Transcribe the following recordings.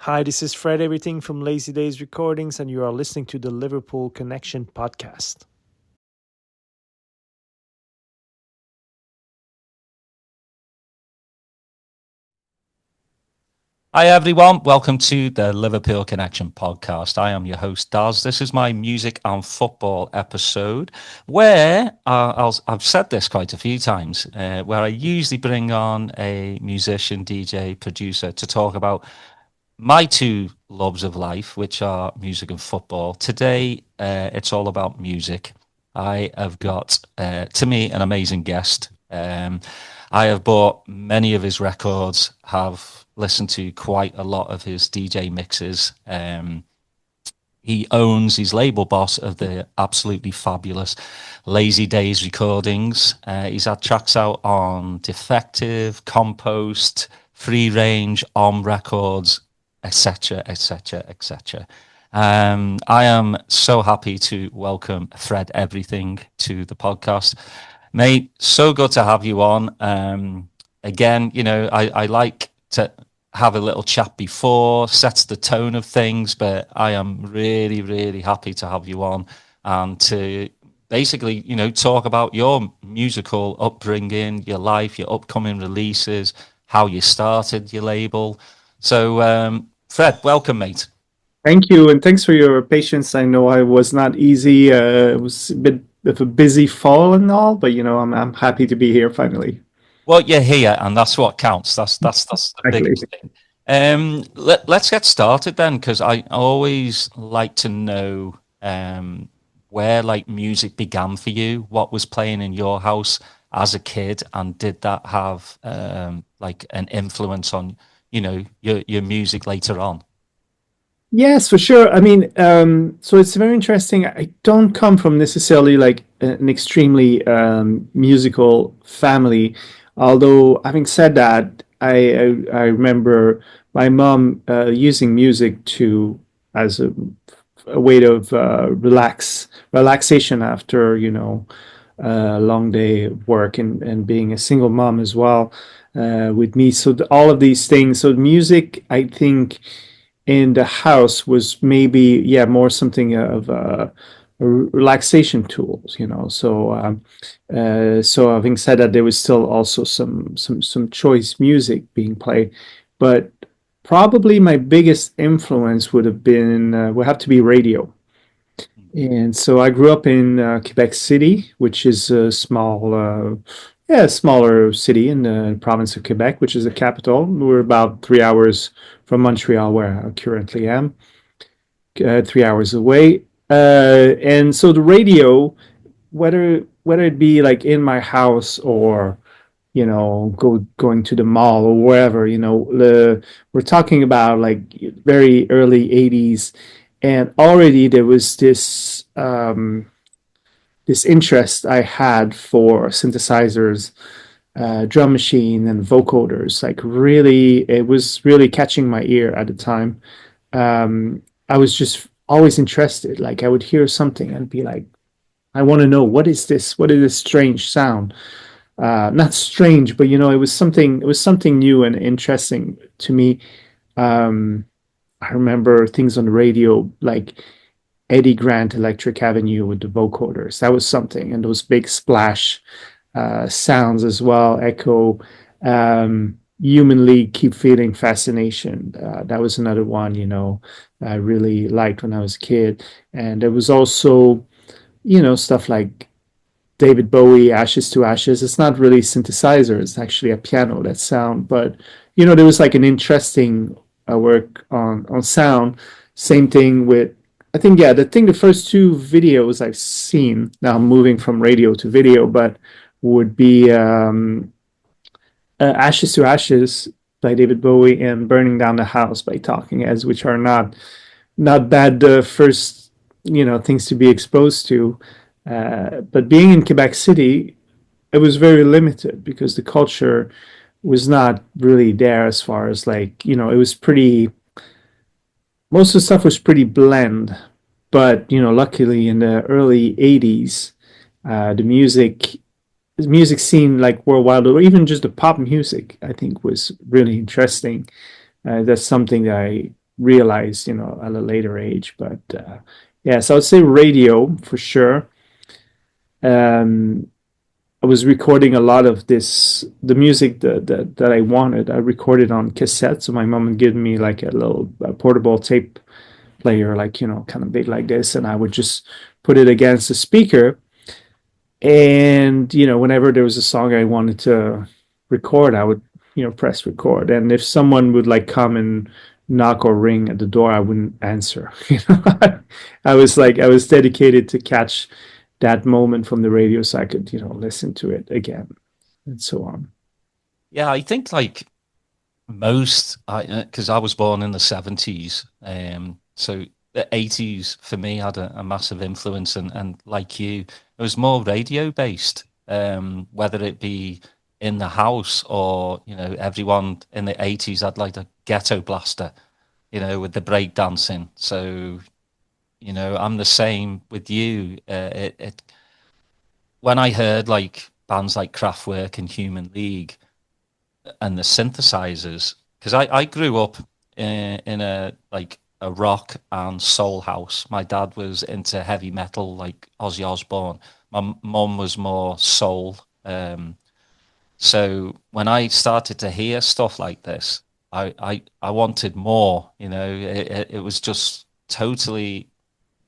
Hi, this is Fred Everything from Lazy Days Recordings, and you are listening to the Liverpool Connection Podcast. Hi everyone, welcome to the Liverpool Connection Podcast. I am your host Daz. This is my music and football episode where I've said this quite a few times, where I usually bring on a musician, DJ, producer to talk about my two loves of life, which are music and football. Today, it's all about music. I have got, to me, an amazing guest. I have bought many of his records, have listened to quite a lot of his DJ mixes. He's label boss of the absolutely fabulous Lazy Days recordings. He's had tracks out on Defective, Compost, Free Range, Om Records, etc., etc., etc. I am so happy to welcome Fred Everything to the podcast. Mate, so good to have you on. Again, I like to have a little chat before, sets the tone of things, but I am really, really happy to have you on and to basically, talk about your musical upbringing, your life, your upcoming releases, how you started your label. So, Fred, welcome, mate. Thank you, and thanks for your patience. I know I was not easy. It was a bit of a busy fall and all, but I'm happy to be here finally. Well, you're here, and that's what counts. That's the Exactly. biggest thing. Let's get started then, because I always like to know where like music began for you. What was playing in your house as a kid, and did that have like an influence on your music later on? Yes, for sure. I mean, so it's very interesting. I don't come from necessarily like an extremely musical family, although having said that, I remember my mom using music to as a way of relaxation after a long day of work and being a single mom as well with me. So all of these things. So music, I think in the house was maybe more something of a relaxation tools, so having said that, there was still also some choice music being played, but probably my biggest influence would have to be radio. And so I grew up in Quebec City, which is a smaller city in the province of Quebec, which is the capital. We're about 3 hours from Montreal, where I currently am, 3 hours away. And so the radio, whether it be like in my house or going to the mall or wherever, we're talking about like very early 80s, and already there was this interest I had for synthesizers, drum machine, and vocoders. Like really, it was really catching my ear at the time. I was just always interested. Like I would hear something and be like, I want to know, what is this? What is this strange sound? Not strange, but it was something. It was something new and interesting to me. Um, I remember things on the radio like Eddie Grant Electric Avenue with the vocoders. That was something, and those big splash sounds as well. Echo, Human League, Keep Feeling Fascination. That was another one. I really liked when I was a kid, and there was also stuff like David Bowie, Ashes to Ashes. It's not really synthesizer; it's actually a piano that sound. But there was like an interesting work on sound. Same thing with, I think, the first two videos I've seen, now I'm moving from radio to video, but would be Ashes to Ashes by David Bowie and Burning Down the House by Talking Heads, which are not bad first things to be exposed to. But being in Quebec City, it was very limited because the culture was not really there, as far as like it was pretty, most of the stuff was pretty bland. But luckily in the early 80s, the music scene, like worldwide, or even just the pop music, I think was really interesting. That's something that I realize, at a later age. But yeah, so I'd say radio for sure. Um, I was recording a lot of the music that I wanted. I recorded on cassette. So my mom would give me like a little portable tape player, like, kind of big like this. And I would just put it against the speaker. And, whenever there was a song I wanted to record, I would, press record. And if someone would like come and knock or ring at the door, I wouldn't answer. I was dedicated to catch that moment from the radio so I could, listen to it again and so on. Yeah, I think like most, because I was born in the 70s, so the 80s for me had a massive influence, and like you, it was more radio based, whether it be in the house or, everyone in the 80s had like a ghetto blaster, with the break dancing. So, I'm the same with you. When I heard like bands like Kraftwerk and Human League and the synthesizers, because I grew up in a like a rock and soul house. My dad was into heavy metal like Ozzy Osbourne. My mum was more soul. So when I started to hear stuff like this, I wanted more. It was just totally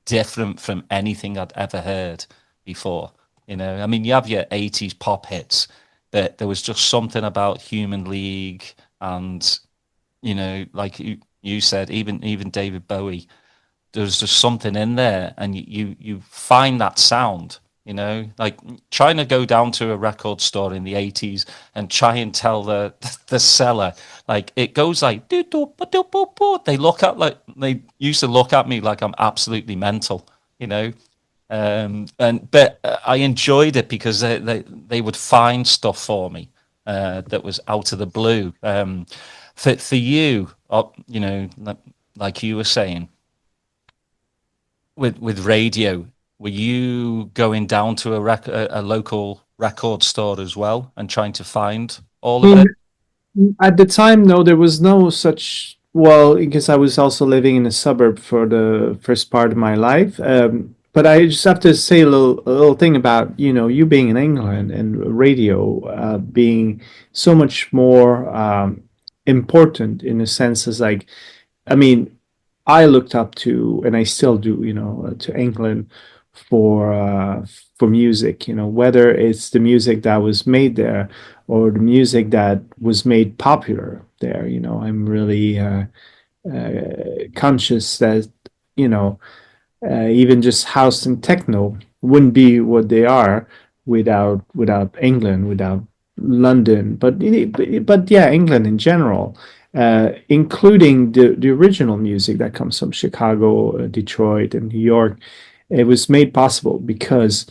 different from anything I'd ever heard before. I mean, you have your 80s pop hits, but there was just something about Human League and, like you said, even David Bowie, there's just something in there, and you find that sound, like trying to go down to a record store in the 80s and try and tell the seller, like it goes like, they used to look at me like I'm absolutely mental, but I enjoyed it because they would find stuff for me that was out of the blue. For you, like you were saying, with radio, were you going down to a local record store as well and trying to find all of it? At the time, no, there was no such. Well, because I was also living in a suburb for the first part of my life. But I just have to say a little thing about, you being in England and radio being so much more important in a sense as like, I mean, I looked up to, and I still do, to England for music, whether it's the music that was made there or the music that was made popular there. I'm really conscious that, even just house and techno wouldn't be what they are without England, without London, but yeah, England in general, including the original music that comes from Chicago, Detroit, and New York. It was made possible because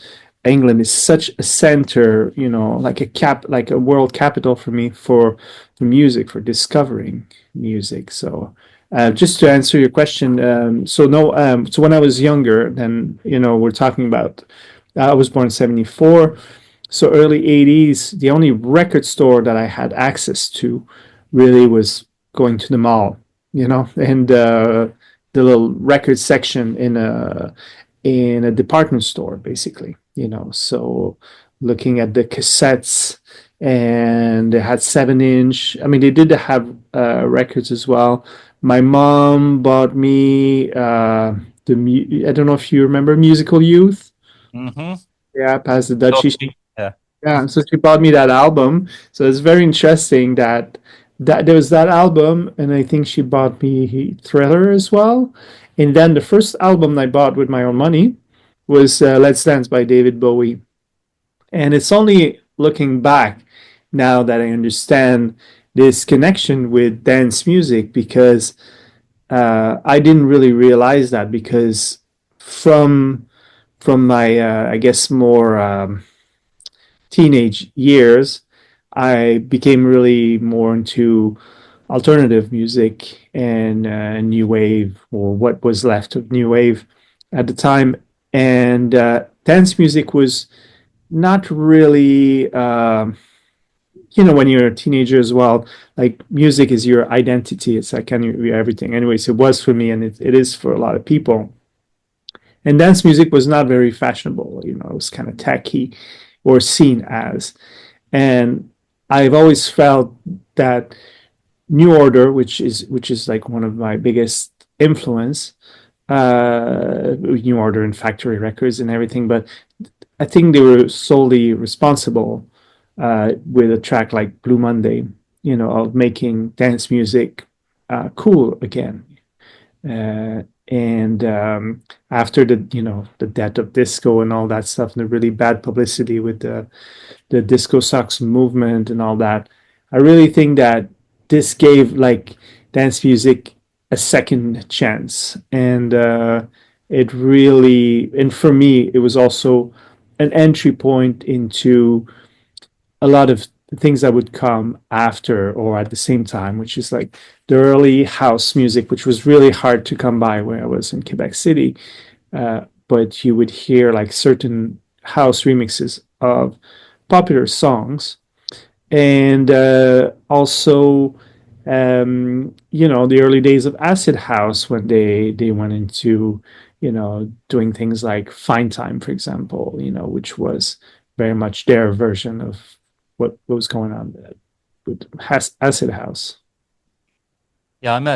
England is such a center, like a world capital for me for music, for discovering music. So just to answer your question, so no, so when I was younger, then we're talking about, I was born in '74, so early '80s. The only record store that I had access to really was going to the mall, and the little record section in a department store, basically. So looking at the cassettes, and they had 7-inch. I mean, they did have records as well. My mom bought me I don't know if you remember Musical Youth. Mm-hmm. Yeah, past the Dutchie. Yeah. Yeah, so she bought me that album. So it's very interesting that there was that album, and I think she bought me Thriller as well. And then the first album I bought with my own money was Let's Dance by David Bowie. And it's only looking back now that I understand this connection with dance music, because I didn't really realize that, because from my I guess more teenage years, I became really more into alternative music and new wave, or what was left of new wave at the time. And dance music was not really when you're a teenager as well, like music is your identity. It's like kind of everything. Anyways, it was for me, and it is for a lot of people. And dance music was not very fashionable. It was kind of tacky or seen as. And I've always felt that New Order, which is like one of my biggest influence, New Order and Factory Records and everything, but I think they were solely responsible with a track like Blue Monday, of making dance music cool again. And after the death of disco and all that stuff, and the really bad publicity with the disco sucks movement and all that, I really think that this gave like dance music a second chance, and for me, it was also an entry point into a lot of things that would come after or at the same time, which is like the early house music, which was really hard to come by where I was in Quebec City. But you would hear like certain house remixes of popular songs, and also the early days of acid house when they went into doing things like Fine Time, for example, which was very much their version of what was going on with acid house. Yeah, I'm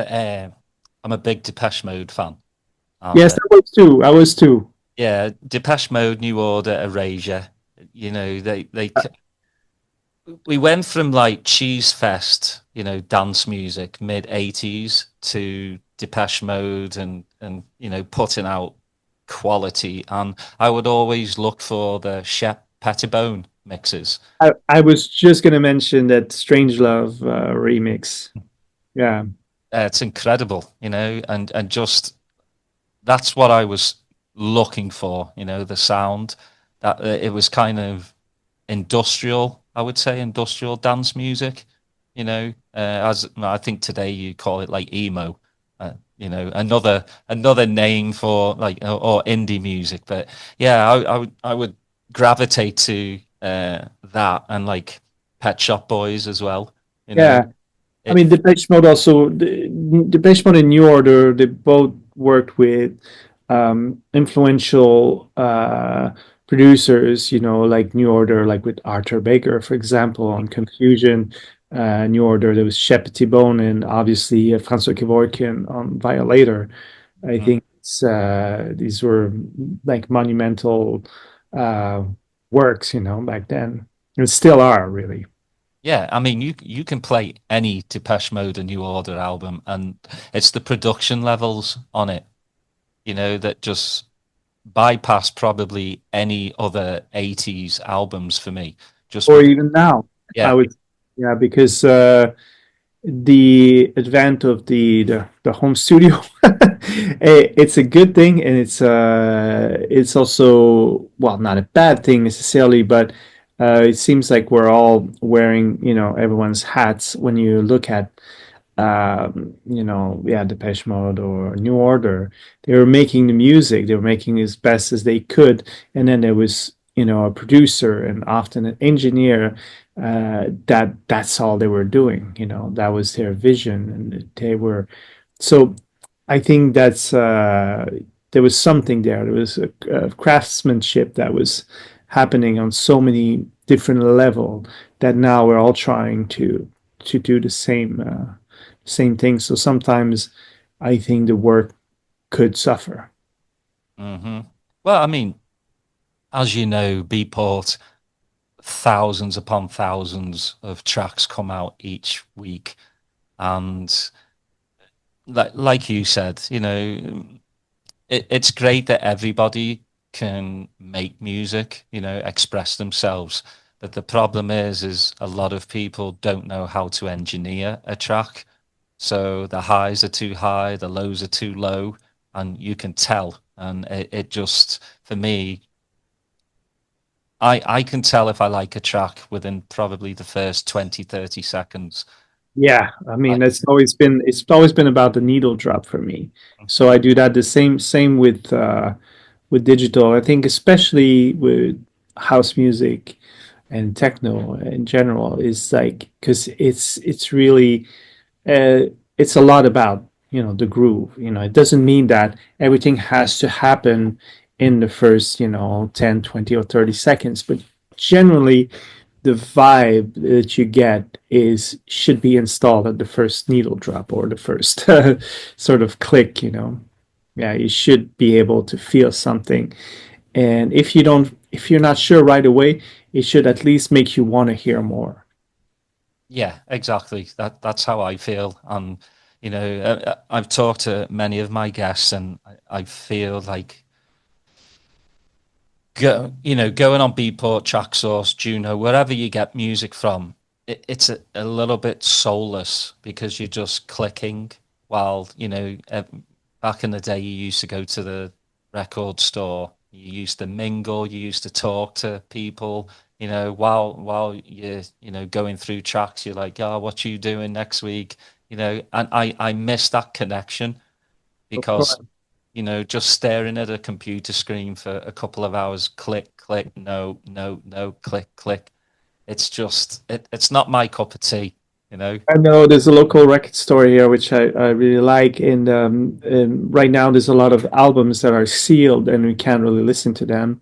a big Depeche Mode fan. And, Yes, I was too. yeah, Depeche Mode, New Order, Erasure. They we went from like Cheese Fest, dance music mid-80s to Depeche Mode and putting out quality. And I would always look for the Shep Pettibone mixes. I was just going to mention that Strange Love remix. Yeah. It's incredible, and just that's what I was looking for, the sound that it was kind of industrial, I would say, industrial dance music, as I think today you call it like emo, another name for like or indie music. But yeah, I would gravitate to that and like Pet Shop Boys as well. Yeah. I mean, Depeche Mode also, Depeche Mode and New Order, they both worked with influential producers, like New Order, like with Arthur Baker, for example, on Confusion. New Order, there was Shep Pettibone and obviously Francois Kevorkian on Violator. I think these were like monumental works, back then, and still are really. Yeah, I mean, you can play any Depeche Mode and New Order album, and it's the production levels on it, that just bypass probably any other 80s albums for me. Just or even now, yeah, I would, yeah, because the advent of the home studio, it's a good thing, and it's also, well, not a bad thing necessarily, but it seems like we're all wearing everyone's hats when you look at yeah, Depeche Mode or New Order. They were making the music, they were making as best as they could, and then there was a producer and often an engineer that's all they were doing. That was their vision, and they were so. I think that's there was something there. There was a craftsmanship that was happening on so many different level that now we're all trying to do the same thing. So sometimes I think the work could suffer. hmm Well, I mean, as you know, Beatport, thousands upon thousands of tracks come out each week, and like you said, it's great that everybody can make music, express themselves. But the problem is a lot of people don't know how to engineer a track. So the highs are too high, the lows are too low, and you can tell. And it just, for me, I can tell if I like a track within probably the first 20, 30 seconds. Yeah, I mean, I, it's always been about the needle drop for me. So I do that the same with digital. I think especially with house music, and techno in general is like, because it's really it's a lot about, the groove. It doesn't mean that everything has to happen in the first, 10, 20, or 30 seconds, but generally the vibe that you get is should be installed at the first needle drop or the first sort of click. Yeah, you should be able to feel something. And if you're not sure right away, it should at least make you want to hear more. Yeah, exactly. That's how I feel. And I've talked to many of my guests, and I feel like going on Beatport, Tracksource, Juno, wherever you get music from, it's a little bit soulless because you're just clicking. While back in the day, you used to go to the record store, you used to mingle, you used to talk to people. While you're going through tracks, you're like, "Oh, what you doing next week?" And I miss that connection Of course. because just staring at a computer screen for a couple of hours, click, click, no, no, no, click, click. It's just, it's not my cup of tea, you know? I know there's a local record store here which I really like, and right now there's a lot of albums that are sealed and we can't really listen to them.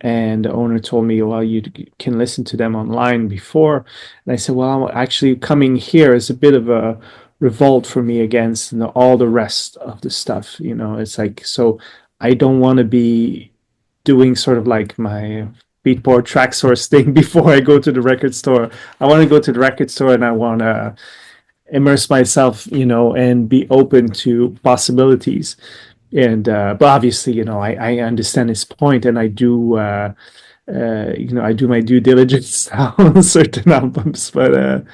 And the owner told me, well, you can listen to them online before. And I said, well, actually, coming here is a bit of a revolt for me against, all the rest of the stuff. It's like, so I don't want to be doing sort of like my Beatport track source thing before I go to the record store. I want to go to the record store and I want to immerse myself, and be open to possibilities. And but obviously, I understand his point, and I do. I do my due diligence on certain albums, but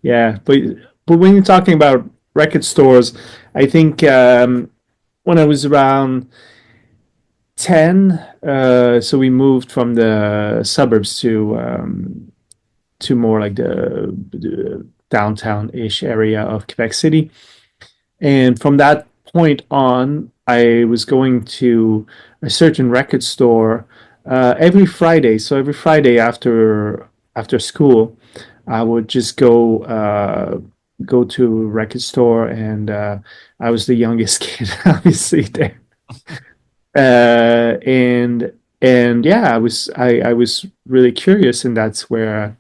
yeah, but when you're talking about record stores, I think when I was around 10, so we moved from the suburbs to more like the downtown-ish area of Quebec City. And from that point on, I was going to a certain record store every Friday. So every Friday after school, I would just go to a record store, and I was the youngest kid, obviously there. And yeah, I was really curious, and that's where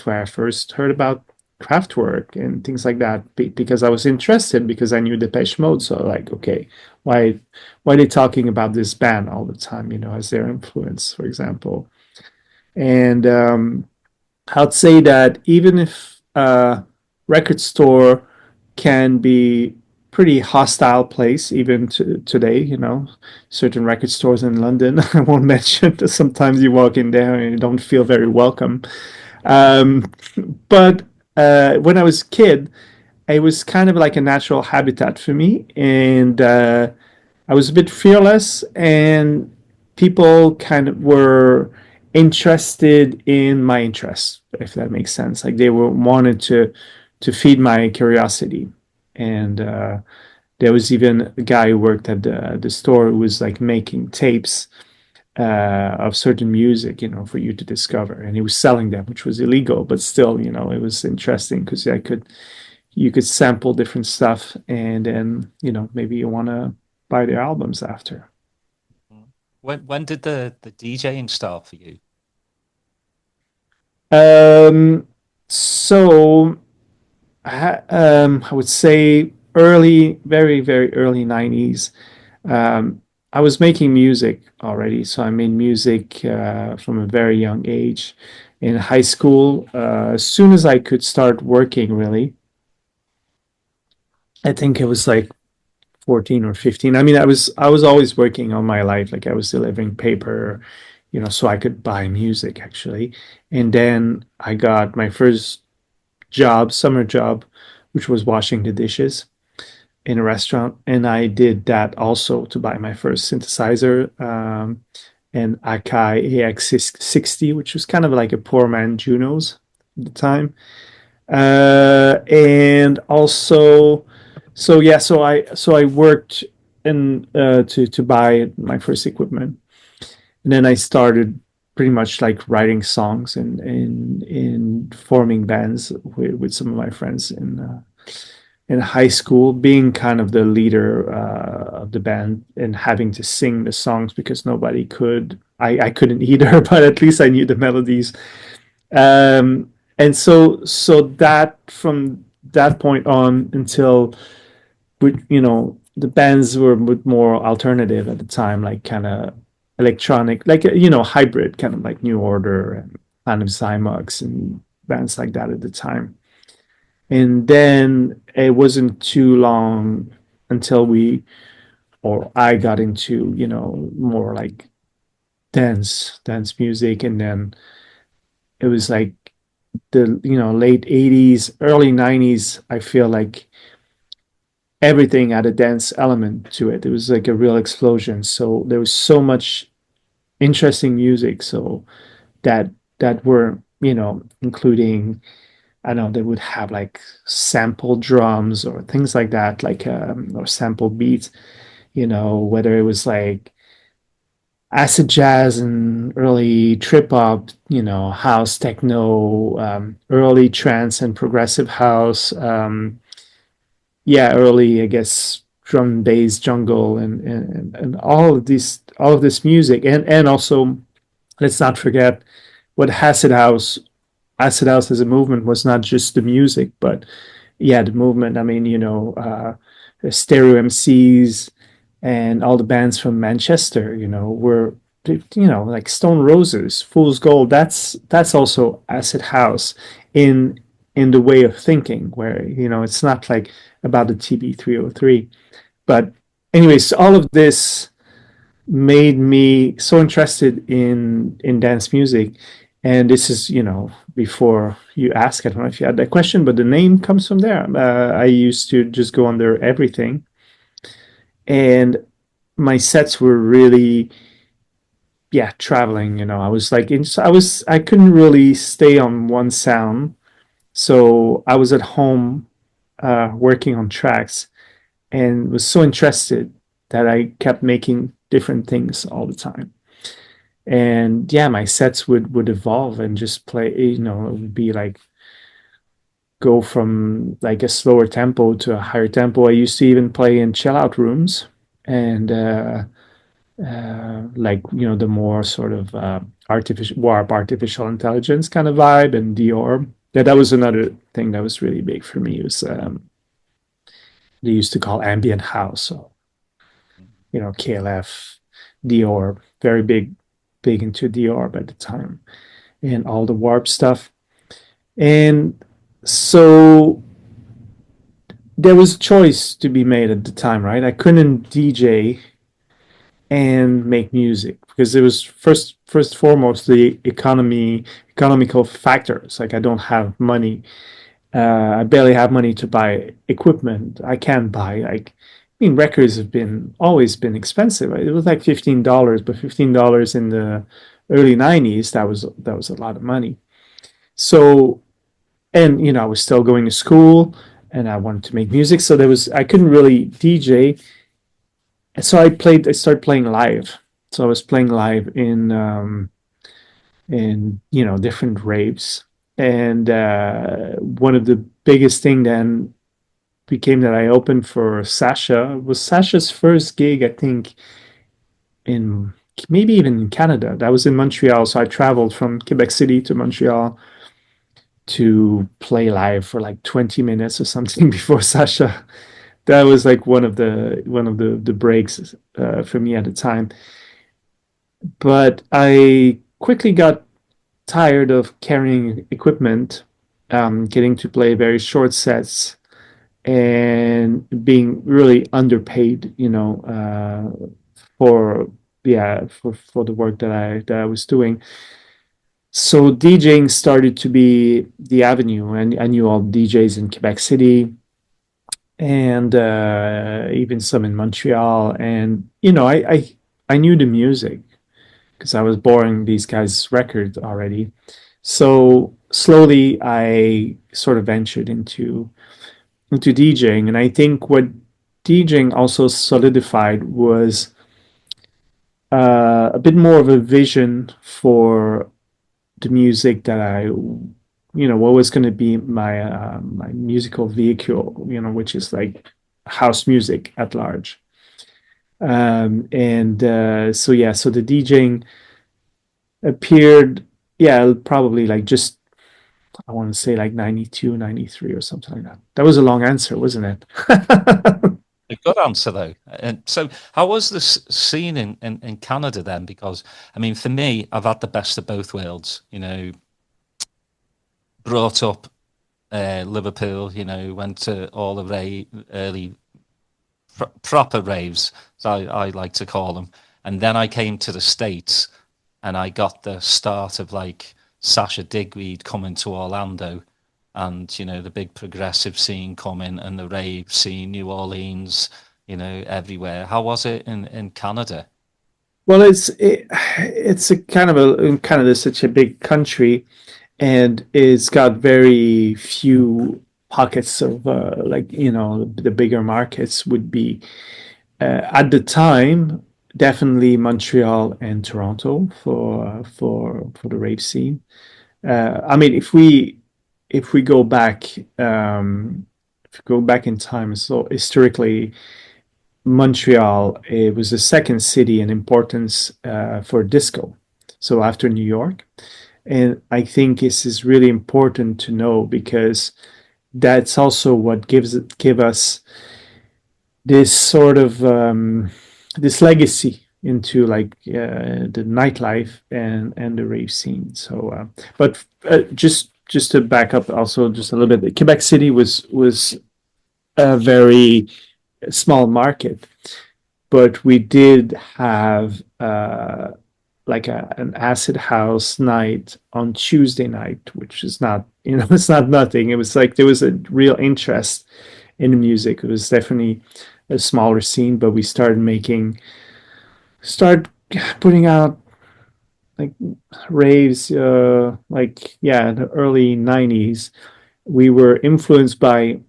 I first heard about Kraftwerk and things like that, because I was interested, because I knew Depeche Mode. So like, okay, why are they talking about this band all the time, as their influence, for example? And I'd say that even if record store can be pretty hostile place even today, certain record stores in London, I won't mention, that sometimes you walk in there and you don't feel very welcome. Um, but when I was a kid, it was kind of like a natural habitat for me, and I was a bit fearless, and people kind of were interested in my interests, if that makes sense. Like they were wanted to feed my curiosity, and there was even a guy who worked at the store who was like making tapes of certain music, for you to discover, and he was selling them, which was illegal, but still, it was interesting because you could sample different stuff, and then maybe you want to buy their albums after. When did the DJing start for you? Um, so I would say early, very, very early 90s. I was making music already, so I made music from a very young age. In high school, as soon as I could start working, really, I think it was like 14 or 15. I mean, I was always working all my life. Like I was delivering paper, so I could buy music actually. And then I got my first job, summer job, which was washing the dishes in a restaurant, and I did that also to buy my first synthesizer, an Akai AX60, which was kind of like a poor man Junos at the time. And also, so yeah, so I worked in to buy my first equipment, and then I started. pretty much like writing songs and in forming bands with some of my friends in high school, being kind of the leader of the band and having to sing the songs because nobody could. I couldn't either, but at least I knew the melodies. And so that from that point on until the bands were more alternative at the time, like kind of electronic, like hybrid, kind of like New Order and kind of Zymox and bands like that at the time. And then it wasn't too long until I got into, more like dance music. And then it was like the, late 80s, early 90s, I feel like everything had a dance element to it. It was like a real explosion. So there was so much interesting music. So that were, including, I don't know, they would have like sample drums or things like that, like or sample beats, whether it was like acid jazz and early trip hop, house techno, early trance and progressive house, early, I guess, drum and bass jungle and all of this music. And also, let's not forget what acid house as a movement was not just the music, but the movement. I mean, stereo MCs and all the bands from Manchester, were, like Stone Roses, Fool's Gold. That's also acid house in the way of thinking, where it's not like about the TB 303. But anyways, all of this made me so interested in dance music. And this is, before you ask, I don't know if you had that question, but the name comes from there. I used to just go under everything. And my sets were really, traveling. I was like, I couldn't really stay on one sound. So I was at home working on tracks and was so interested that I kept making different things all the time. And my sets would evolve and just play, it would be like go from like a slower tempo to a higher tempo. I used to even play in chill out rooms and like the more sort of artificial intelligence kind of vibe and Dior. That was another thing that was really big for me. It was they used to call ambient house. So KLF, Dior, very big into Dior at the time, and all the warp stuff. And so there was a choice to be made at the time, right? I couldn't DJ and make music because it was first foremost the economical factors. Like I don't have money. I barely have money to buy equipment. I can't buy like. I mean, records have always been expensive. Right? It was like $15, but $15 in the early '90s, that was a lot of money. So, and I was still going to school, and I wanted to make music. So I couldn't really DJ. So I started playing live. So I was playing live in different raves, and one of the biggest thing then became that I opened for Sasha. It was Sasha's first gig, I think, in maybe even in Canada. That was in Montreal. So I traveled from Quebec City to Montreal to play live for like 20 minutes or something before Sasha. That was like one of the breaks for me at the time. But I quickly got tired of carrying equipment, getting to play very short sets and being really underpaid, for for the work that I was doing. So DJing started to be the avenue, and I knew all DJs in Quebec City and even some in Montreal, and I knew the music because I was borrowing these guys' records already. So slowly, I sort of ventured into DJing. And I think what DJing also solidified was a bit more of a vision for the music that what was going to be my musical vehicle, which is like house music at large. And so yeah, so the DJing appeared, yeah, probably like just I want to say like 92, 93 or something like that. That was a long answer, wasn't it? A good answer though. And so, how was this scene in Canada then? Because I mean, for me, I've had the best of both worlds. Brought up Liverpool. Went to all the early proper raves, as I like to call them, and then I came to the States, and I got the start of like Sasha Digweed coming to Orlando, and the big progressive scene coming, and the rave scene, New Orleans, everywhere. How was it in Canada? Well, it's a kind of such a big country, and it's got very few pockets of like the bigger markets would be at the time definitely Montreal and Toronto for the rave scene. I mean, if we go back if we go back in time, so historically Montreal, it was the second city in importance for disco, so after New York. And I think this is really important to know because that's also what give us this sort of this legacy into like the nightlife and the rave scene. So, but just to back up, also just a little bit, Quebec City was a very small market, but we did have like an acid house night on Tuesday night, which is not, it's not nothing. It was like there was a real interest in the music. It was definitely a smaller scene, but we start putting out like raves, like yeah, the early '90s. We were influenced by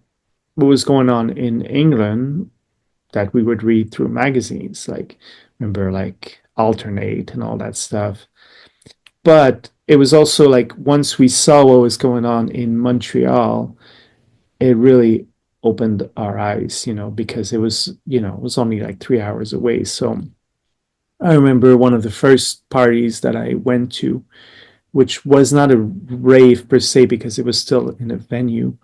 what was going on in England that we would read through magazines, like remember like Alternate and all that stuff. But it was also like once we saw what was going on in Montreal, it really opened our eyes, because it was only like 3 hours away. So I remember one of the first parties that I went to, which was not a rave per se because it was still in a venue,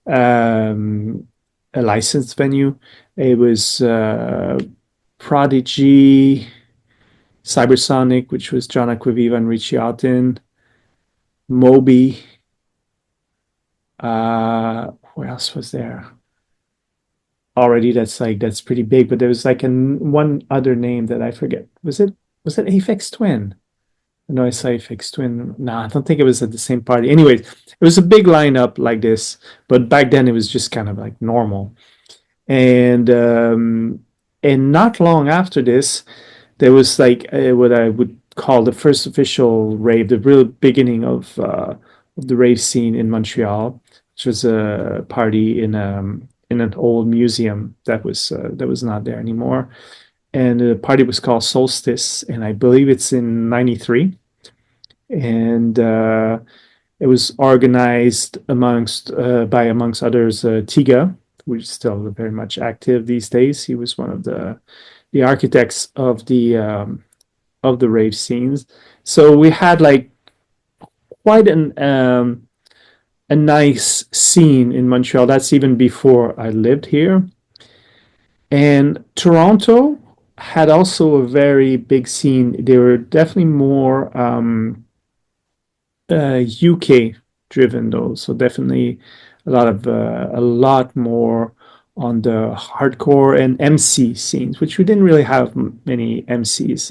um, a licensed venue. It was Prodigy, Cybersonic, which was John Acquaviva and Richie Otten, Moby. Where else was there? Already, that's pretty big. But there was like one other name that I forget. Was it Aphex Twin? No, I saw Aphex Twin. No, I don't think it was at the same party. Anyways, it was a big lineup like this, but back then it was just kind of like normal. And not long after this, there was like what I would call the first official rave, the real beginning of the rave scene in Montreal, which was a party in an old museum that was not there anymore. And the party was called Solstice, and I believe it's in '93. And it was organized amongst others, Tiga, which is still very much active these days. He was one of the architects of the rave scenes. So we had like quite a nice scene in Montreal. That's even before I lived here. And Toronto had also a very big scene. They were definitely more UK driven though, so definitely a lot more on the hardcore and MC scenes, which we didn't really have many MCs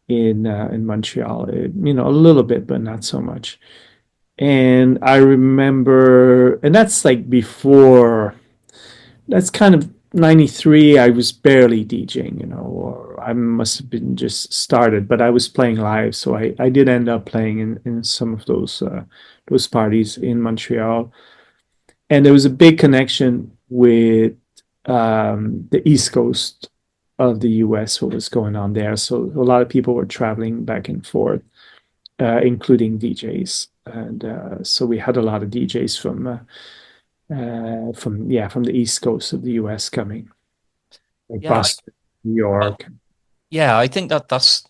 in Montreal. A little bit, but not so much. And I remember, and that's like before. That's kind of '93. I was barely DJing, or I must have been just started, but I was playing live, so I did end up playing in some of those parties in Montreal, and there was a big connection with the East Coast of the US, what was going on there. So a lot of people were traveling back and forth, including DJs. And so we had a lot of DJs from the East Coast of the US coming, like Yeah, Boston, New well, York. yeah, I think that's,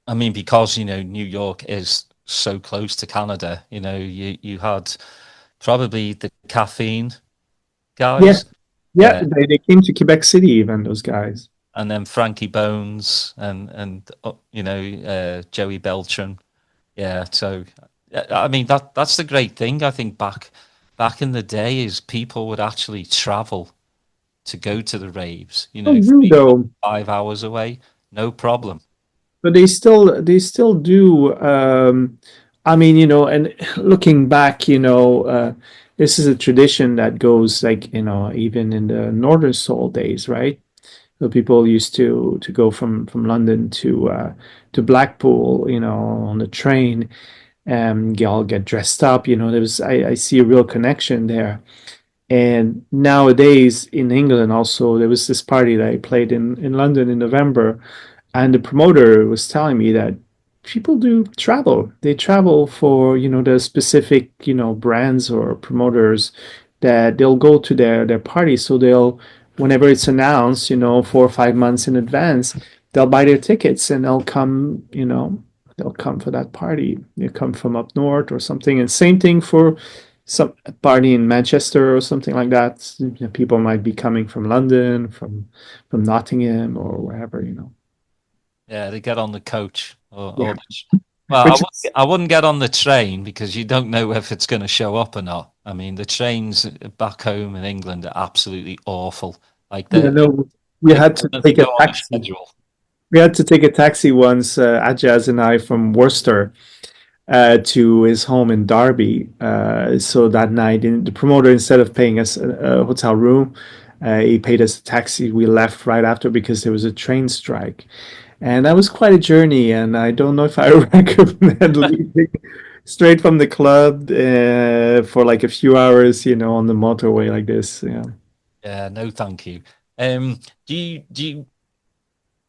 I mean, because, New York is so close to Canada, you had probably the Caffeine Yeah, guys, yeah, yeah, they came to Quebec City even, those guys. and then Frankie Bones and Joey Beltran. Yeah, so I mean that's the great thing. I think back in the day is people would actually travel to go to the raves, Still do 3, 4, though, 5 hours away, no problem. but they still do. I mean, and looking back, this is a tradition that goes like, even in the Northern Soul days, right? So people used to go from London to Blackpool, on the train, and all get dressed up. I see a real connection there. And nowadays in England also, there was this party that I played in London in November, and the promoter was telling me that people do travel. They travel for, the specific, brands or promoters, that they'll go to their party. So they'll, whenever it's announced, 4 or 5 months in advance, they'll buy their tickets and they'll come for that party. They come from up north or something. And same thing for some party in Manchester or something like that. People might be coming from London, from Nottingham or wherever. Yeah, they get on the coach Yeah, well, which is, I wouldn't get on the train because you don't know if it's going to show up or not. I mean, the trains back home in England are absolutely awful. Like no, we they had to they take a go on a taxi. schedule. We had to take a taxi once, Atjazz and I, from Worcester to his home in Derby. So that night, the promoter, instead of paying us a hotel room, he paid us a taxi. We left right after because there was a train strike. And that was quite a journey. And I don't know if I recommend leaving straight from the club for like a few hours, on the motorway like this. Yeah. Yeah, no, thank you. Do you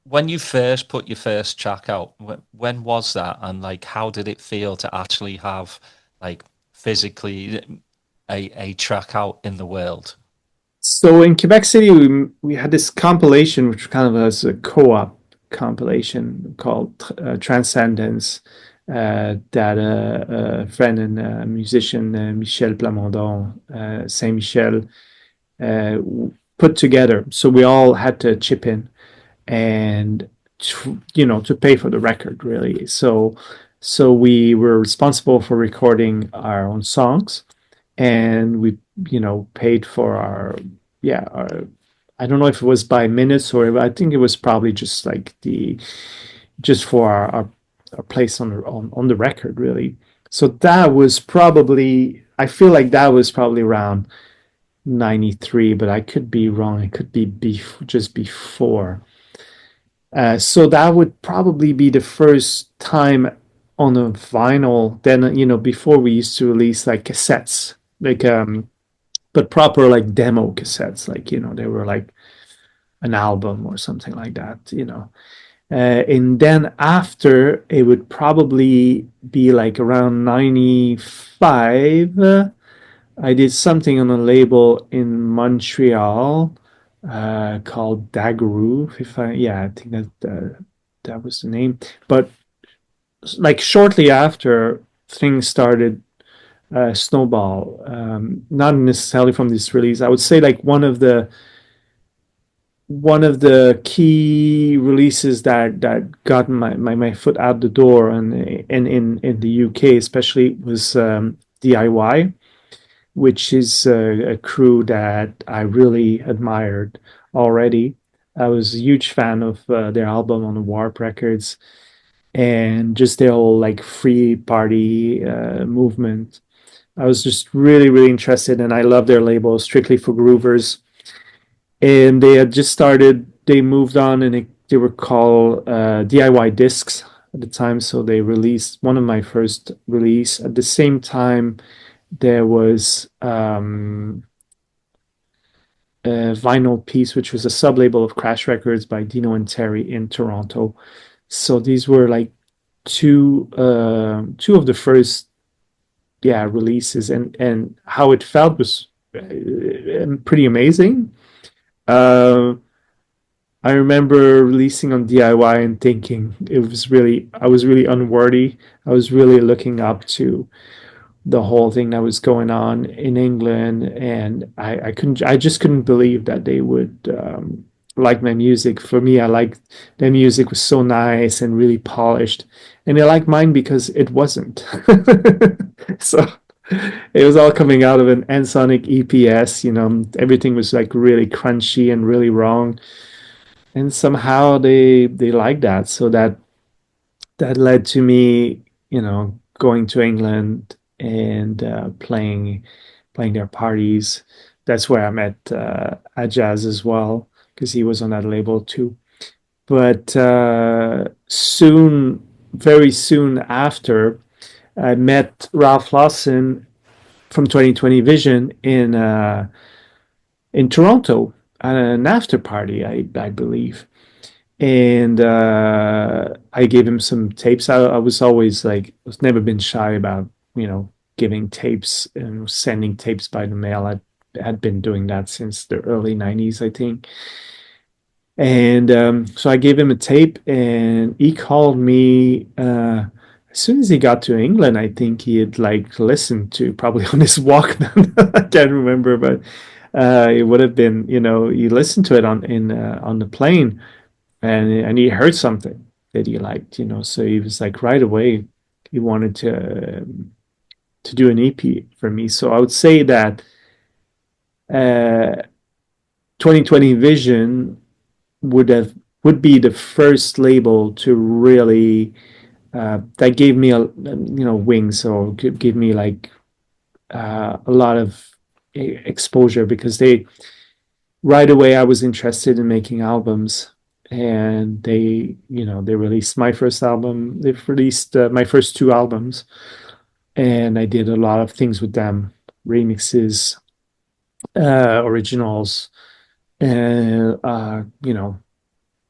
when you first put your first track out, when was that, and like how did it feel to actually have like physically a track out in the world? So in Quebec City, we had this compilation, which kind of was a co-op compilation called Transcendence, that a friend and musician, Michel Plamondon, Saint Michel, put together. So we all had to chip in and to pay for the record, really. So we were responsible for recording our own songs, and we paid for our, yeah, I don't know if it was by minutes, or I think it was probably just like just for our place on the record, really. So that was probably, I feel like that was probably around 93, but I could be wrong. It could be just before. So that would probably be the first time on a vinyl. Then, before we used to release like cassettes, like but proper like demo cassettes, like they were like an album or something like that. And then after, it would probably be like around 95. I did something on a label in Montreal called Daggeroo. I think that was the name. But like shortly after, things started snowball. Not necessarily from this release. I would say like one of the key releases that got my foot out the door, and in the UK especially, was DIY, which is a crew that I really admired already. I was a huge fan of their album on the Warp Records, and just their whole like free party movement. I was just really, really interested, and I love their label, Strictly for Groovers. And they had just started, they moved on, and they were called DIY Discs at the time. So they released one of my first release. At the same time, there was vinyl piece, which was a sub label of Crash Records by Dino and Terry in Toronto. So these were like two of the first releases, and how it felt was pretty amazing. Uh, I remember releasing on DIY and thinking I was really unworthy. I was really looking up to the whole thing that was going on in England, and I just couldn't believe that they would like my music. For me, I liked their music was so nice and really polished, and they liked mine because it wasn't. So it was all coming out of an Ensoniq EPS, everything was like really crunchy and really wrong, and somehow they liked that. So that led to me, going to England and playing their parties. That's where I met Atjazz as well, because he was on that label too. But very soon after, I met Ralph Lawson from 2020 Vision in Toronto at an after party, I believe. And I gave him some tapes. I was always like, I was never been shy about, giving tapes and sending tapes by the mail. I had been doing that since the early 90s, I think. And so I gave him a tape, and he called me as soon as he got to England. I think he had like listened to probably on his Walkman. I can't remember, but it would have been, he listened to it on the plane, and he heard something that he liked, so he was like right away he wanted to do an EP for me. So I would say that uh 2020 Vision would be the first label to really that gave me wings, or give me like a lot of exposure, because they right away I was interested in making albums, and they released my first album. They've released my first two albums, and I did a lot of things with them, remixes, originals, and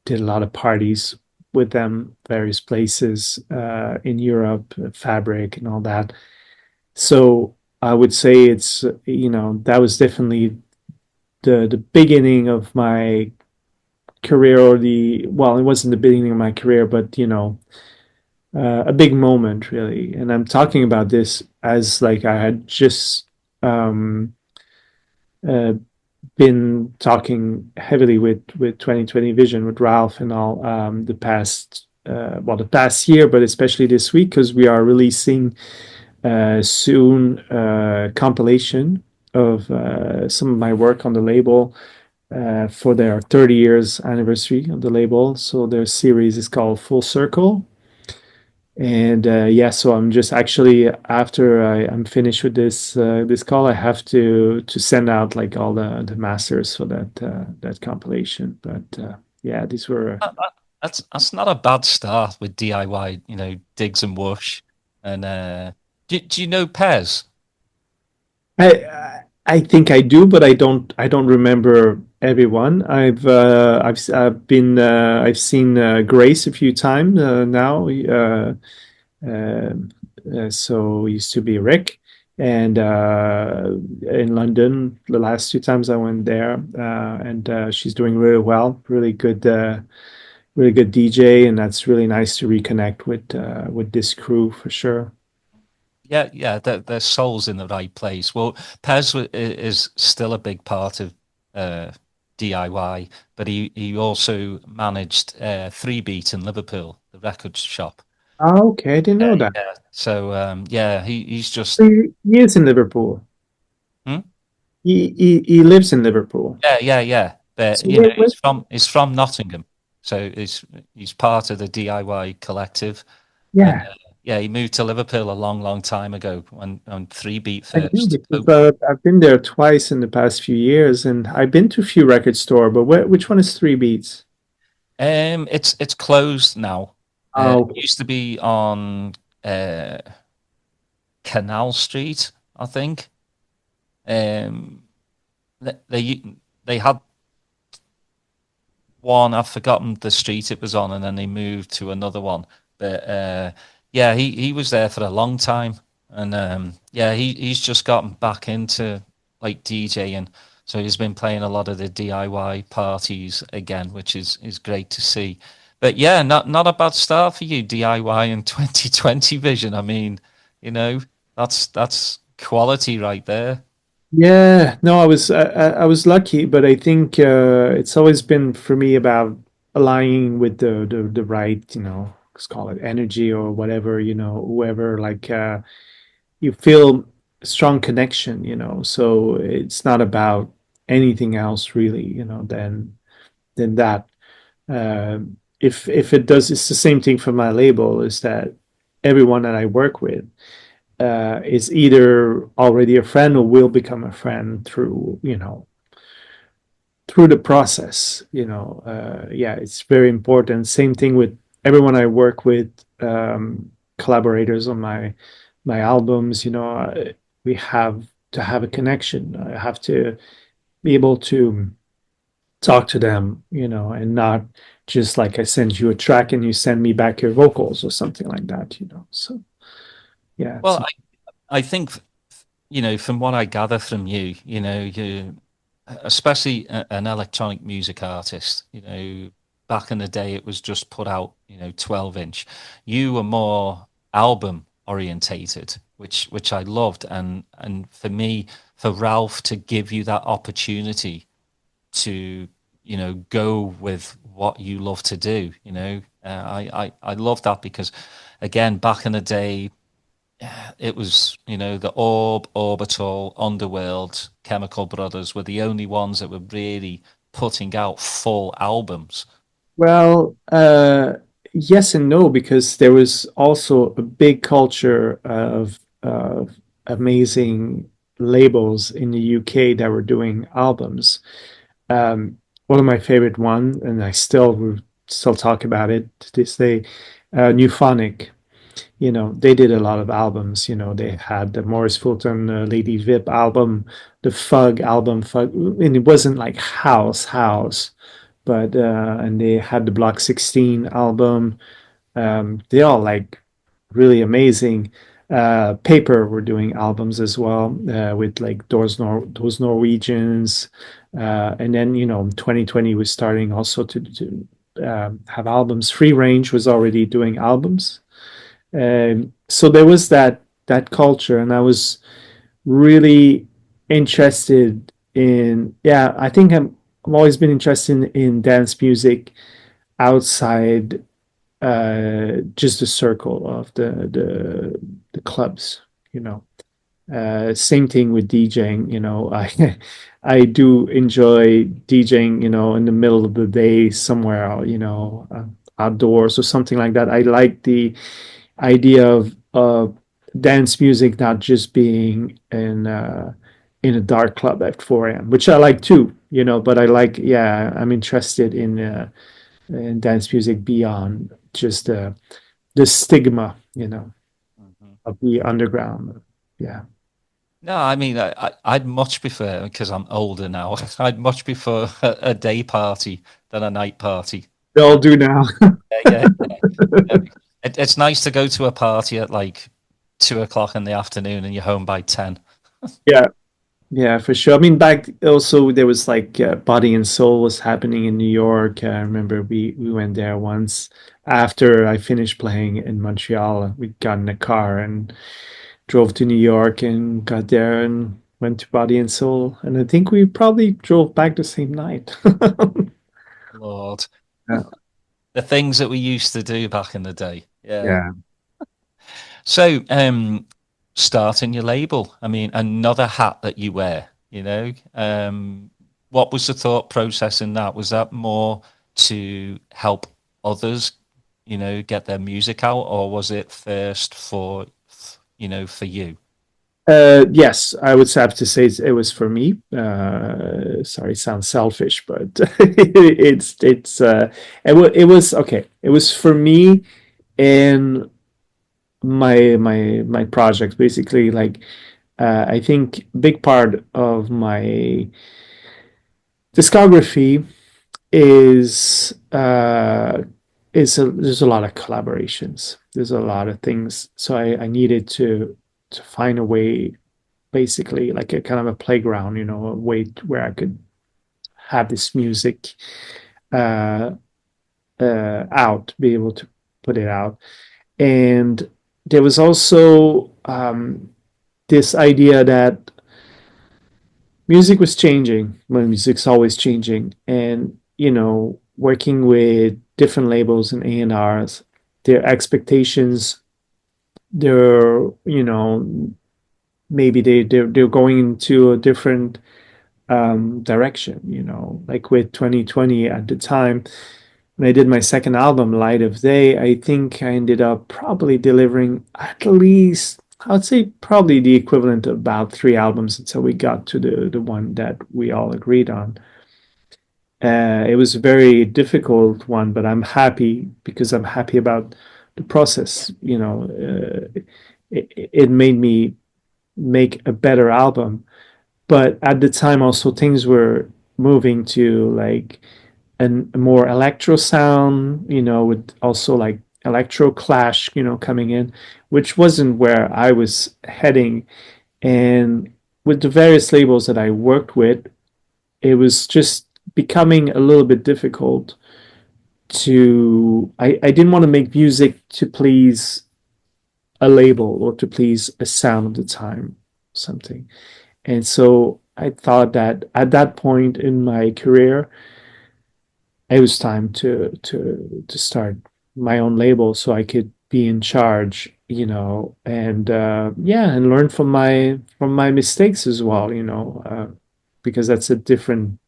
did a lot of parties with them, various places in Europe, Fabric and all that. So I would say it's that was definitely the beginning of my career, or it wasn't the beginning of my career, but a big moment really. And I'm talking about this as like I had just uh, been talking heavily with 2020 Vision, with Ralph and all, the past year, but especially this week, because we are releasing soon a compilation of some of my work on the label for their 30 years anniversary of the label. So their series is called Full Circle. And so I'm just actually, after I'm finished with this call, I have to send out like all the masters for that compilation. But these were That's not a bad start with DIY, digs and whoosh. And do you know Pez? I think I do, but I don't remember everyone. I've seen Grace a few times now. So used to be Rick, and in London the last two times I went there, and she's doing really well, really good DJ, and that's really nice to reconnect with this crew for sure. Yeah, their soul's in the right place. Well, is still a big part of uh, DIY, but he also managed Three Beat in Liverpool, the record shop. Oh, okay, I didn't know that. Yeah. So he's just He is in Liverpool. hmm? He lives in Liverpool. Yeah. But So where, where he's from Nottingham, so he's part of the DIY collective. And yeah, yeah, he moved to Liverpool a long time ago when on Three Beat I do, first because opened. I've been there twice in the past few years, and I've been to a few record store, but which one is Three Beats? It's closed now. It Oh, used to be on uh, Canal Street, I think. Um, they they had one. I've forgotten the street it was on, and then they moved to another one. But yeah, he was there for a long time, and yeah, he's just gotten back into like DJing. So he's been playing a lot of the DIY parties again, which is great to see. But yeah, not a bad start for you, DIY in 2020 vision. I mean, you know, that's quality right there. Yeah, no, I was lucky, but I think it's always been for me about aligning with the right, let's call it energy or whatever, whoever like you feel a strong connection, So it's not about anything else really, than that. If it does, it's the same thing for my label. Is that everyone that I work with is either already a friend or will become a friend through through the process. Yeah, it's very important. Same thing with everyone I work with, collaborators on my albums. We have to have a connection. I have to be able to talk to them, and not just like I send you a track and you send me back your vocals or something like that. So yeah, it's Well, I think from what I gather from you, you especially an electronic music artist, back in the day it was just put out, 12-inch. You were more album orientated, which I loved, and for me, for Ralph to give you that opportunity to, go with what you love to do, I love that because, again, back in the day, it was, the Orbital, Underworld, Chemical Brothers were the only ones that were really putting out full albums. Well, yes and no, because there was also a big culture of amazing labels in the UK that were doing albums. One of my favorite one, and I still talk about it to this day, Newphonic. They did a lot of albums. They had the Morris Fulton Lady Vip album, the Fug album, Fug, and it wasn't like house, but and they had the Block 16 album. They all like really amazing. Paper were doing albums as well with like those Norwegians, and then 2020 was starting also to have albums. Free Range was already doing albums, so there was that culture, and I was really interested in. Yeah, I think I've always been interested in dance music outside just the circle of the clubs. Same thing with DJing. I I do enjoy DJing. In the middle of the day somewhere. Outdoors or something like that. I like the idea of dance music not just being in a dark club at 4 a.m., which I like too. But I like, yeah, I'm interested in dance music beyond just the stigma, Mhm. of the underground. Yeah, No, I mean, I'd much prefer, because I'm older now, I'd much prefer a day party than a night party. they all do now. Yeah, yeah. It's nice to go to a party at like 2 o'clock in the afternoon and you're home by 10. Yeah, yeah, for sure. I mean, back also there was like Body and Soul was happening in New York. I remember we went there once after I finished playing in Montreal. We got in a car and drove to New York and got there and went to Body and Soul. And I think we probably drove back the same night. Lord. Yeah. The things that we used to do back in the day. Yeah. Yeah. So, starting your label, I mean, another hat that you wear, what was the thought process in that? Was that more to help others, get their music out, or was it first for you? Yes, I would have to say it was for me. Sorry, it sounds selfish, but it was okay. It was for me and my project basically. Like I think big part of discography there's a lot of collaborations. There's a lot of things. So I needed to find a way, basically like a kind of a playground, a way where I could have this music uh, be able to put it out. And there was also this idea that music was changing. Well, music's always changing, and working with different labels and A&Rs, their expectations, they're maybe they're going into a different direction. Like with 2020 at the time when I did my second album, Light of Day, I think I ended up probably delivering at least, I would say, probably the equivalent of about 3 albums until we got to the one that we all agreed on. It was a very difficult one, but I'm happy because I'm happy about the process. It made me make a better album. But at the time, also things were moving to like a more electro sound, with also like electro clash, coming in, which wasn't where I was heading. And with the various labels that I worked with, it was just becoming a little bit difficult I didn't want to make music to please a label or to please a sound of the time, something. And so I thought that at that point in my career, it was time to start my own label so I could be in charge, and yeah, and learn from my mistakes as well, because that's a different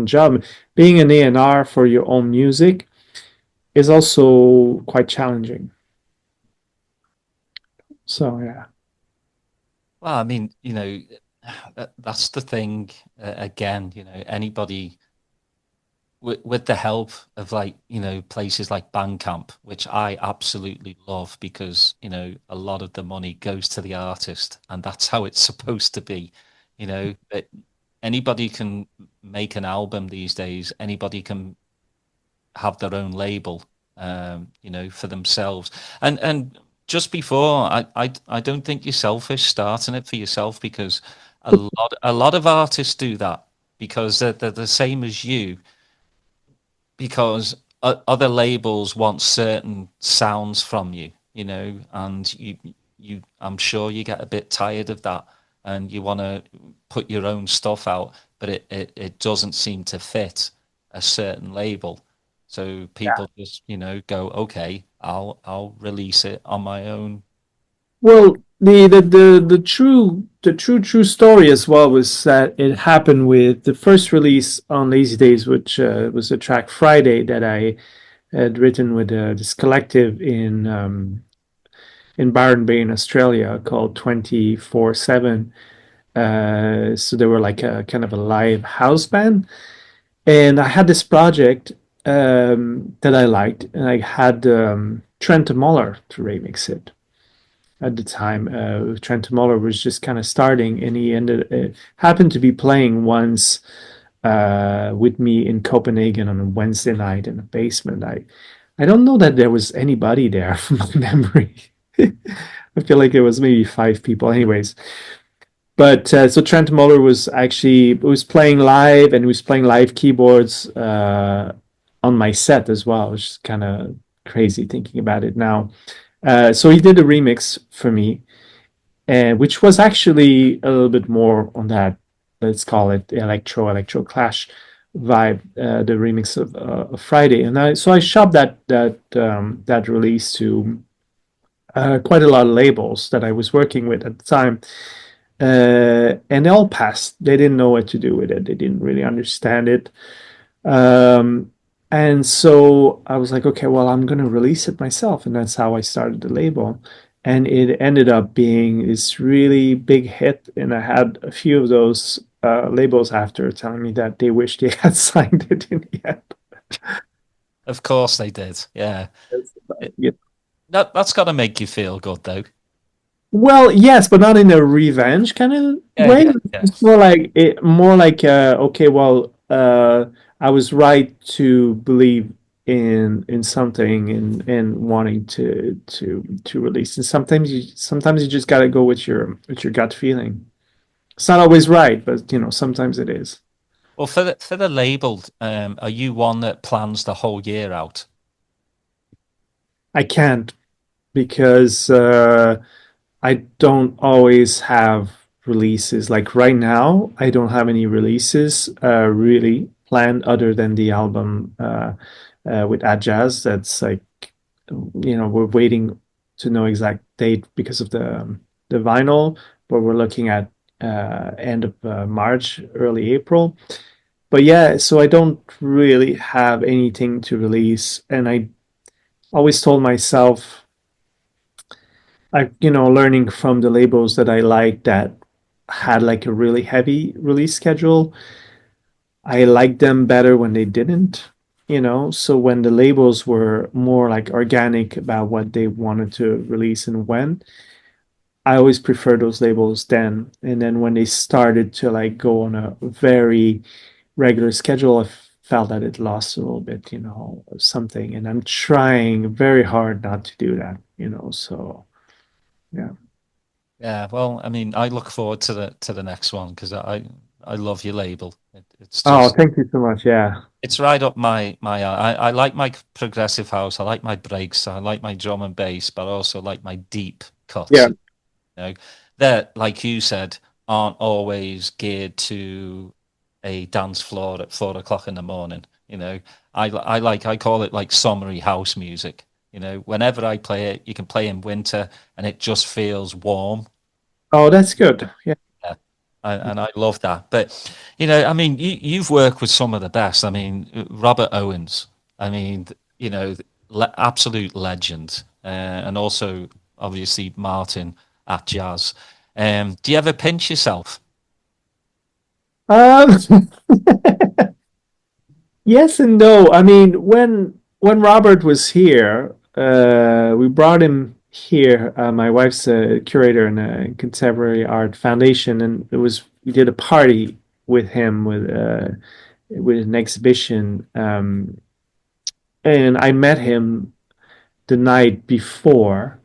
job. Being an A&R for your own music is also quite challenging. So yeah. Well, I mean, that's the thing. Again, anybody with the help of places like Bandcamp, which I absolutely love because a lot of the money goes to the artist, and that's how it's supposed to be. That anybody can make an album these days. Anybody can have their own label, for themselves. And just before, I don't think you're selfish starting it for yourself, because a lot of artists do that because they're the same as you, because other labels want certain sounds from you, and you I'm sure you get a bit tired of that, and you want to put your own stuff out, but it doesn't seem to fit a certain label. So people just, go, okay, I'll release it on my own. Well, the true story as well was that it happened with the first release on Lazy Days, which was the track Friday that I had written with this collective in Byron Bay in Australia called 24/7. So they were like a kind of a live house band, and I had this project that I liked, and I had Trent Muller to remix it at the time. Trent Muller was just kind of starting, and he happened to be playing once with me in Copenhagen on a Wednesday night in a basement. I don't know that there was anybody there from my memory. I feel like there was maybe 5 people, anyways. But so Trent Muller was playing live, and he was playing live keyboards on my set as well, which is kind of crazy thinking about it now. So he did a remix for me, which was actually a little bit more on that, let's call it electro clash vibe, the remix of Friday. And I shopped that release to quite a lot of labels that I was working with at the time. And they all passed. They didn't know what to do with it. They didn't really understand it. And so I was like, okay, well, I'm going to release it myself. And that's how I started the label. And it ended up being this really big hit. And I had a few of those labels after telling me that they wish they had signed it in the end. Of course they did. Yeah. Yeah. That's got to make you feel good, though. Well, yes, but not in a revenge kind of way. Yeah. It's more like okay, well, uh, I was right to believe in something and wanting to release. And sometimes you just gotta go with your gut feeling. It's not always right, but sometimes it is. Well, for the label, are you one that plans the whole year out? I can't because I don't always have releases. Like right now, I don't have any releases really planned other than the album with Atjazz. That's like, we're waiting to know exact date because of the vinyl, but we're looking at end of March, early April. But yeah, so I don't really have anything to release, and I always told myself, learning from the labels that I liked that had like a really heavy release schedule, I liked them better when they didn't, So when the labels were more like organic about what they wanted to release and when, I always preferred those labels then. And then when they started to like go on a very regular schedule, I felt that it lost a little bit, something. And I'm trying very hard not to do that, So yeah. Yeah, well, I mean, I look forward to the next one because I love your label. It's Oh, just thank you so much. Yeah. it's right up my I like my progressive house. I like my breaks. I like my drum and bass, but I also like my deep cuts. Yeah. You know, that like you said aren't always geared to a dance floor at 4 o'clock in the morning. I call it like summery house music. Whenever I play it, you can play in winter and it just feels warm. Oh, that's good. Yeah. Yeah. And I love that. But, I mean, you've worked with some of the best. I mean, Robert Owens, I mean, absolute legend. And also, obviously, Martin Atjazz. Do you ever pinch yourself? Um, yes and no. I mean, when Robert was here, we brought him here. My wife's a curator in a contemporary art foundation, and we did a party with him with an exhibition. And I met him the night before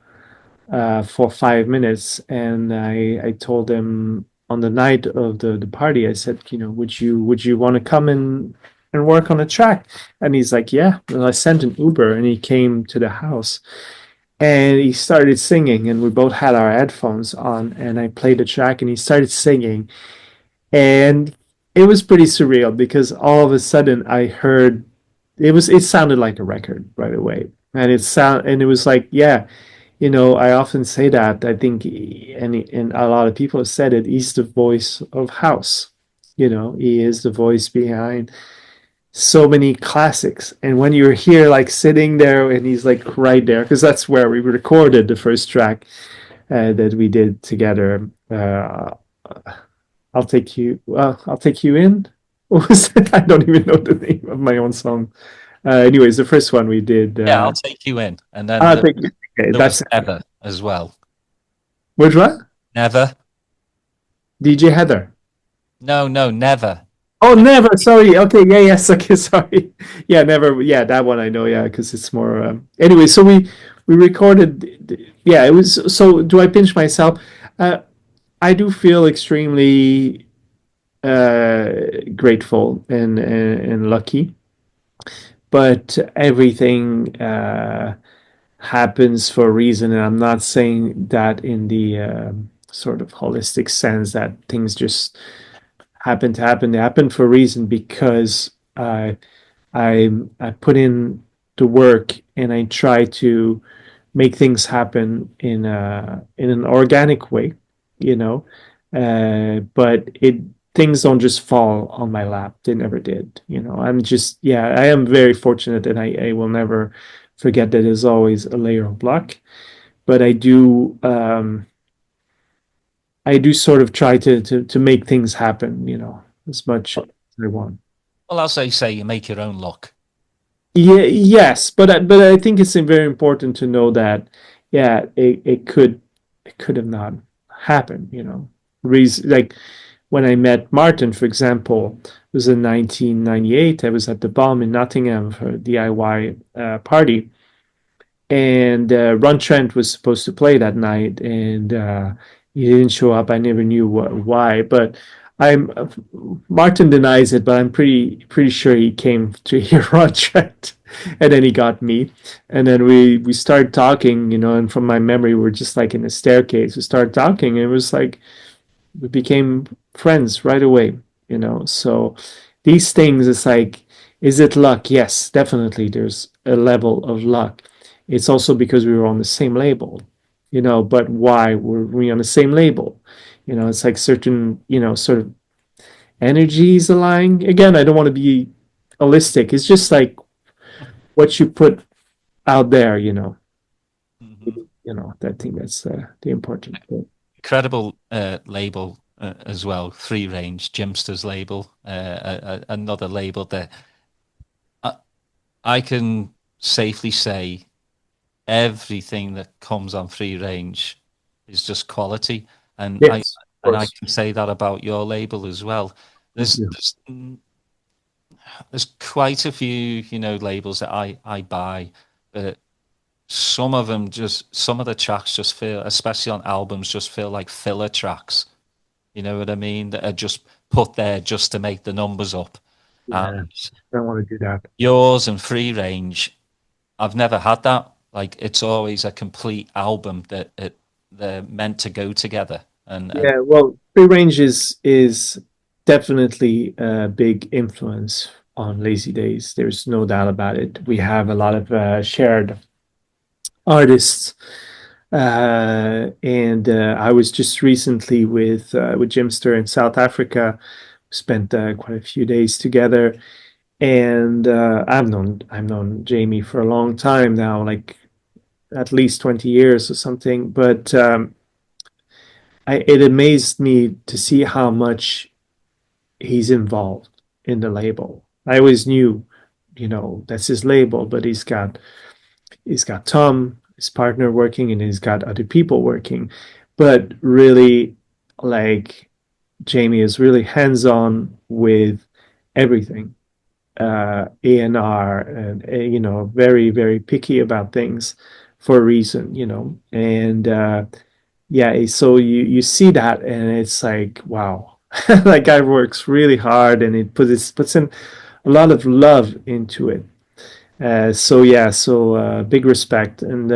for 5 minutes, and I told him on the night of the party, I said, would you want to come and work on a track? And he's like, yeah. And I sent an Uber, and he came to the house, and he started singing, and we both had our headphones on, and I played the track, and he started singing, and it was pretty surreal because all of a sudden I heard it sounded like a record right away, and it was like, yeah. I often say that. I think, and a lot of people have said it, he's the voice of house. He is the voice behind so many classics. And when you're here, like sitting there, and he's like right there, because that's where we recorded the first track that we did together. I'll take you in. What was it? I don't even know the name of my own song. Anyways, the first one we did. Yeah, I'll take you in. And then I'll take you. Okay, there was that's Never as well. which one? Never. DJ Heather. No, no, never. Oh, never. Sorry. Okay. Yeah. Yes. Okay. Sorry. Yeah. Never. Yeah. That one I know. Yeah. Because it's more. Anyway, so we recorded. Yeah. It was. So do I pinch myself? I do feel extremely grateful and lucky, but everything happens for a reason, and I'm not saying that in the sort of holistic sense that things just happen to happen. They happen for a reason because I put in the work and I try to make things happen in an organic way, you know. But it things don't just fall on my lap. They never did. I'm just yeah. I am very fortunate, and I will never forget that there's always a layer of luck. But I do sort of try to make things happen, as much as I want. Well, as they say, you make your own luck. Yeah, yes, but I think it's very important to know that, yeah, it could have not happened. Reason like when I met Martin, for example, it was in 1998. I was at the Balm in Nottingham for a DIY party, and Ron Trent was supposed to play that night, and he didn't show up. I never knew why, but I'm Martin denies it, but I'm pretty sure he came to hear Ron Trent, and then he got me, and then we started talking, and from my memory, we're just like in the staircase. We started talking, and it was like we became friends right away. So these things, it's like, is it luck? Yes, definitely. There's a level of luck. It's also because we were on the same label, but why were we on the same label? It's like certain, sort of energies aligning. Again, I don't want to be holistic. It's just like what you put out there, Mhm. I think that's the important thing. Incredible label as well, Free Range, Jimster's label, another label that I, I can safely say everything that comes on Free Range is just quality, and I Yes, of and I course. can say that about your label as well. Thank There's you. there's, there's quite a few, labels that I buy, but some of the tracks just feel, especially on albums, just feel like filler tracks. You know what I mean? That are just put there just to make the numbers up. Yeah, And I don't want to do that. yours and Free Range, I've never had that. Like it's always a complete album that they're meant to go together. And Yeah, well, free range is definitely a big influence on Lazy Days. There's no doubt about it. We have a lot of shared artists, and I was just recently with Jimster in South Africa. Spent quite a few days together, and I've known Jamie for a long time now, like at least 20 years or something. But it amazed me to see how much he's involved in the label. I always knew, that's his label, but he's got Tom, his partner, working, and he's got other people working. But really, like, Jamie is really hands-on with everything. A&R, and very, very picky about things for a reason, and yeah, so you see that, and it's like, wow. That guy works really hard, and it puts in a lot of love into it. So yeah, so big respect, and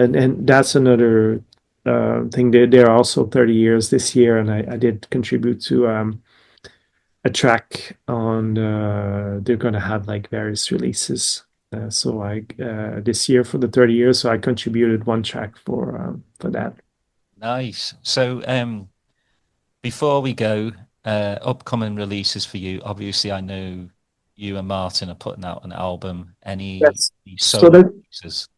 that's another thing. They're also 30 years this year, and I did contribute to a track on. They're gonna have like various releases. So I this year for the 30 years, so I contributed one track for that. nice. So before we go, upcoming releases for you. Obviously, I know you and Martin are putting out an album. Yes. Any So solo that releases?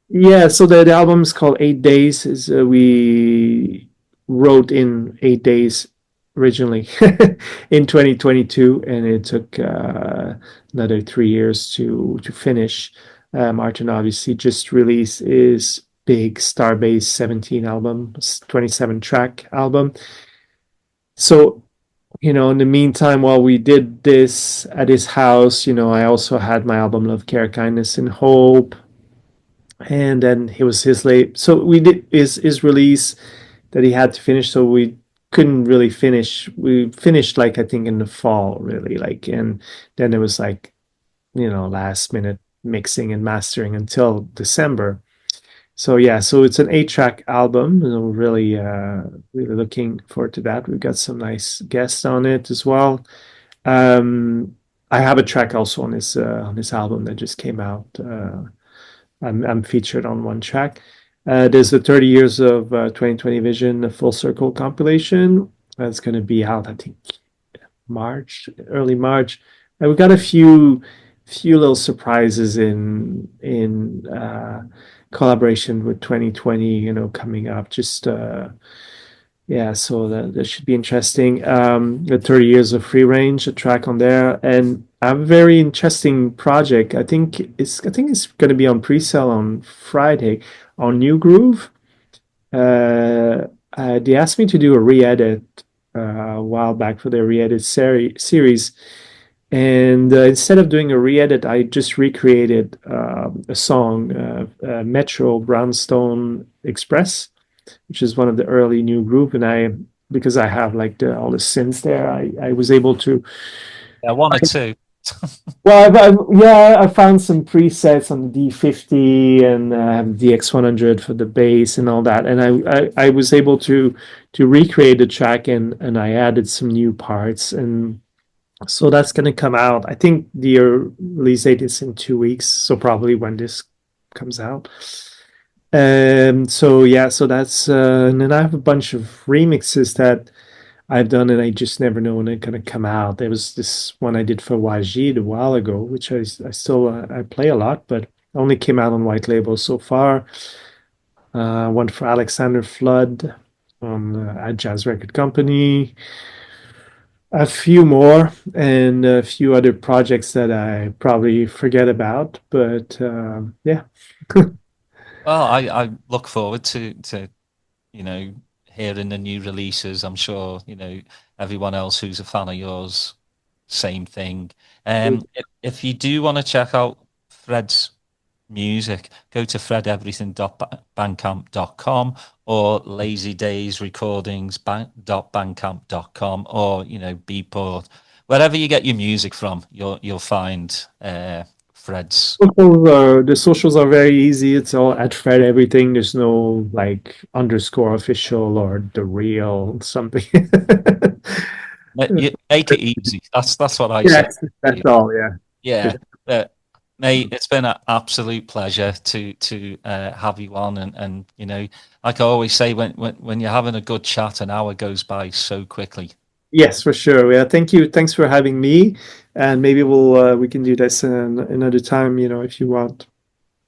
Yeah, so the album is called 8 Days. Is we wrote in 8 days originally in 2022, and it took another 3 years to finish. Martin obviously just released his big Starbase 17 album, 27 track album. So in the meantime, while we did this at his house, I also had my album Love, Care, Kindness, and Hope, and then he was his late. So we did his release that he had to finish. So we couldn't really finish. We finished like I think in the fall, really, like, and then it was like last minute mixing and mastering until December. So yeah, so it's an 8 track album. Really, really looking forward to that. We've got some nice guests on it as well. Um, I have a track also on this album that just came out. I'm featured on one track. There's the 30 years of 2020 Vision, a full circle compilation. That's going to be out, I think, March, early March. And we got a few little surprises in collaboration with 2020, coming up. Just yeah, so that should be interesting. The 30 years of free range, a track on there, and a very interesting project. I think it's going to be on pre-sale on Friday on New Groove. They asked me to do a re-edit a while back for their re-edit series. And instead of doing a re-edit, I just recreated a song, Metro Brownstone Express, which is one of the early new group. And because I have like all the synths there, I was able to. Yeah, one or two. Well, yeah, I found some presets on the D50 and the X100 for the bass and all that, and I was able to recreate the track and I added some new parts, and so that's going to come out. I think the release date is in 2 weeks, so probably when this comes out. So yeah, so that's and then I have a bunch of remixes that I've done, and I just never know when they're gonna come out. There was this one I did for YG a while ago, which I still I play a lot, but only came out on white label so far. One for Alexander Flood on Atjazz Record Company. A few more and a few other projects that I probably forget about, but yeah. Well, I look forward to you know hearing the new releases. I'm sure everyone else who's a fan of yours, same thing. If you do want to check out Fred's music, go to fredeverything.bandcamp.com or lazydaysrecordings.bandcamp.com or Beatport, wherever you get your music from, you'll find Fred's. The socials are very easy. It's all at Fred Everything. There's no like underscore official or the real something. You make it easy. That's what I say. Yes, that's all. Yeah. Yeah, mate, it's been an absolute pleasure to have you on, and like I always say, when you're having a good chat, an hour goes by so quickly. Yes, for sure. Yeah. Thank you. Thanks for having me. And maybe we can do this another time, if you want.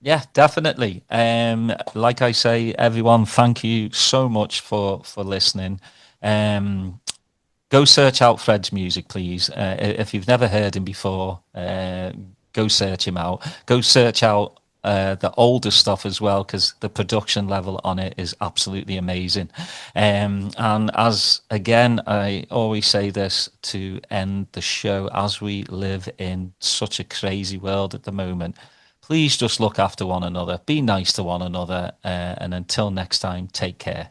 Yeah, definitely. Like I say, everyone, thank you so much for listening. Um, Go search out Fred's music, please. If you've never heard him before, go search him out. Go search out the older stuff as well, because the production level on it is absolutely amazing. And as again, I always say this to end the show, as we live in such a crazy world at the moment, please just look after one another, be nice to one another, and until next time, take care.